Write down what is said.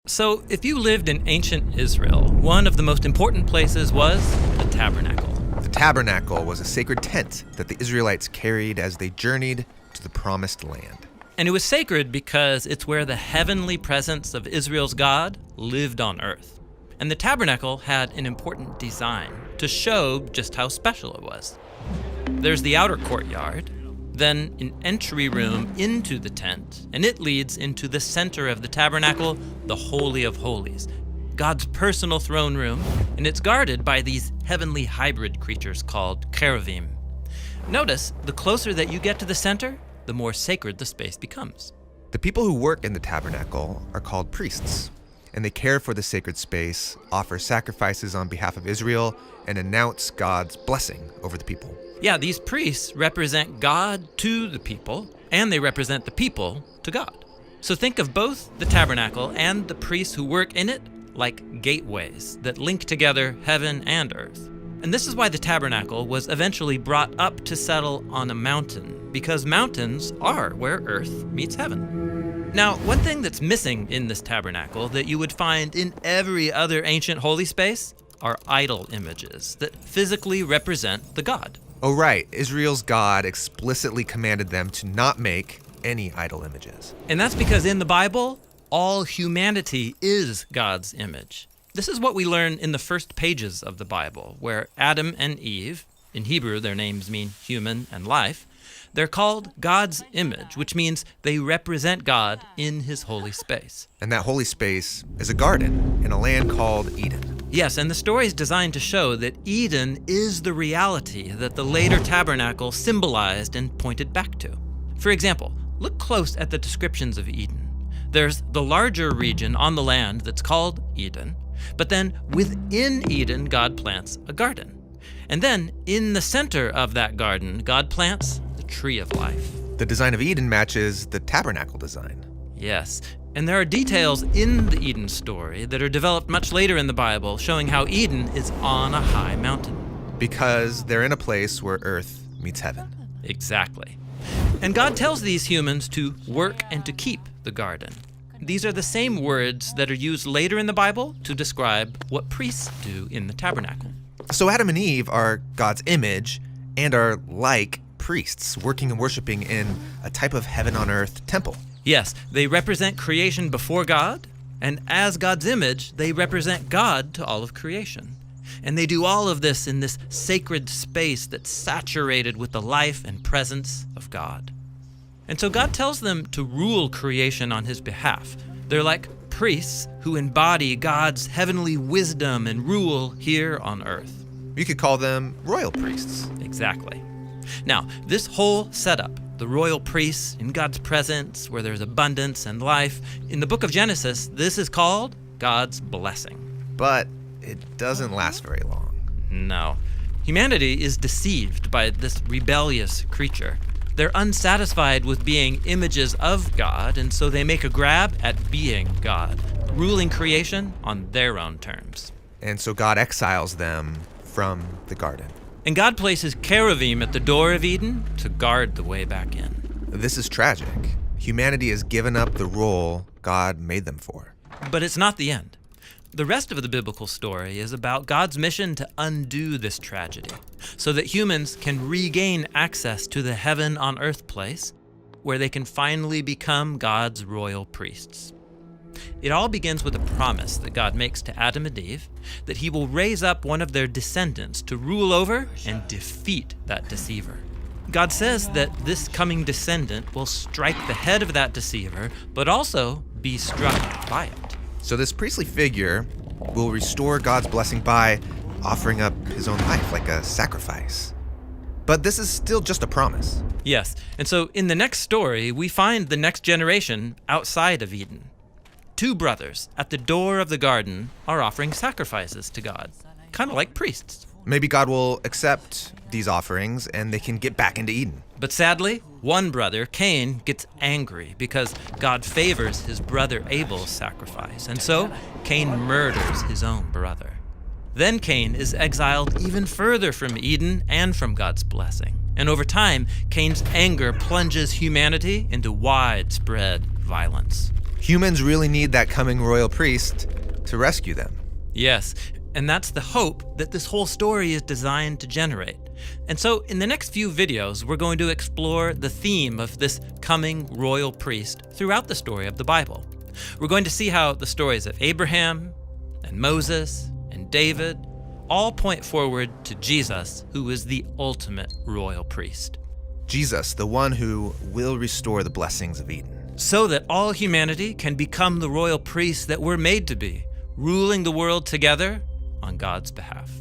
So, if you lived in ancient Israel, one of the most important places was the tabernacle. The tabernacle was a sacred tent that the Israelites carried as they journeyed to the promised land. And it was sacred because it's where the heavenly presence of Israel's God lived on earth. And the tabernacle had an important design to show just how special it was. There's the outer courtyard, then an entry room into the tent, and it leads into the center of the tabernacle, the Holy of Holies, God's personal throne room, and it's guarded by these heavenly hybrid creatures called cherubim. Notice, the closer that you get to the center, the more sacred the space becomes. The people who work in the tabernacle are called priests, and they care for the sacred space, offer sacrifices on behalf of Israel, and announce God's blessing over the people. Yeah, these priests represent God to the people, and they represent the people to God. So think of both the tabernacle and the priests who work in it like gateways that link together heaven and earth. And this is why the tabernacle was eventually brought up to settle on a mountain, because mountains are where earth meets heaven. Now, one thing that's missing in this tabernacle that you would find in every other ancient holy space are idol images that physically represent the God. Oh, right. Israel's God explicitly commanded them to not make any idol images. And that's because in the Bible, all humanity is God's image. This is what we learn in the first pages of the Bible, where Adam and Eve, in Hebrew their names mean human and life, they're called God's image, which means they represent God in his holy space. And that holy space is a garden in a land called Eden. Yes, and the story is designed to show that Eden is the reality that the later tabernacle symbolized and pointed back to. For example, look close at the descriptions of Eden. There's the larger region on the land that's called Eden, but then within Eden, God plants a garden. And then in the center of that garden, God plants the tree of life. The design of Eden matches the tabernacle design. Yes, and there are details in the Eden story that are developed much later in the Bible showing how Eden is on a high mountain. Because they're in a place where earth meets heaven. Exactly. And God tells these humans to work and to keep the garden. These are the same words that are used later in the Bible to describe what priests do in the tabernacle. So Adam and Eve are God's image and are like priests working and worshiping in a type of heaven on earth temple. Yes, they represent creation before God, and as God's image, they represent God to all of creation. And they do all of this in this sacred space that's saturated with the life and presence of God. And so God tells them to rule creation on his behalf. They're like priests who embody God's heavenly wisdom and rule here on earth. You could call them royal priests. Exactly. Now, this whole setup, the royal priests in God's presence where there's abundance and life, in the book of Genesis, this is called God's blessing. But it doesn't last very long. No. Humanity is deceived by this rebellious creature. They're unsatisfied with being images of God, and so they make a grab at being God, ruling creation on their own terms. And so God exiles them from the garden. And God places cherubim at the door of Eden to guard the way back in. This is tragic. Humanity has given up the role God made them for. But it's not the end. The rest of the biblical story is about God's mission to undo this tragedy so that humans can regain access to the heaven on earth place where they can finally become God's royal priests. It all begins with a promise that God makes to Adam and Eve that he will raise up one of their descendants to rule over and defeat that deceiver. God says that this coming descendant will strike the head of that deceiver, but also be struck by it. So this priestly figure will restore God's blessing by offering up his own life like a sacrifice. But this is still just a promise. Yes, and so in the next story, we find the next generation outside of Eden. Two brothers at the door of the garden are offering sacrifices to God, kind of like priests. Maybe God will accept these offerings and they can get back into Eden. But sadly, one brother, Cain, gets angry because God favors his brother Abel's sacrifice, and so Cain murders his own brother. Then Cain is exiled even further from Eden and from God's blessing. And over time, Cain's anger plunges humanity into widespread violence. Humans really need that coming royal priest to rescue them. Yes, and that's the hope that this whole story is designed to generate. And so in the next few videos, we're going to explore the theme of this coming royal priest throughout the story of the Bible. We're going to see how the stories of Abraham and Moses and David all point forward to Jesus, who is the ultimate royal priest. Jesus, the one who will restore the blessings of Eden. So that all humanity can become the royal priests that we're made to be, ruling the world together on God's behalf.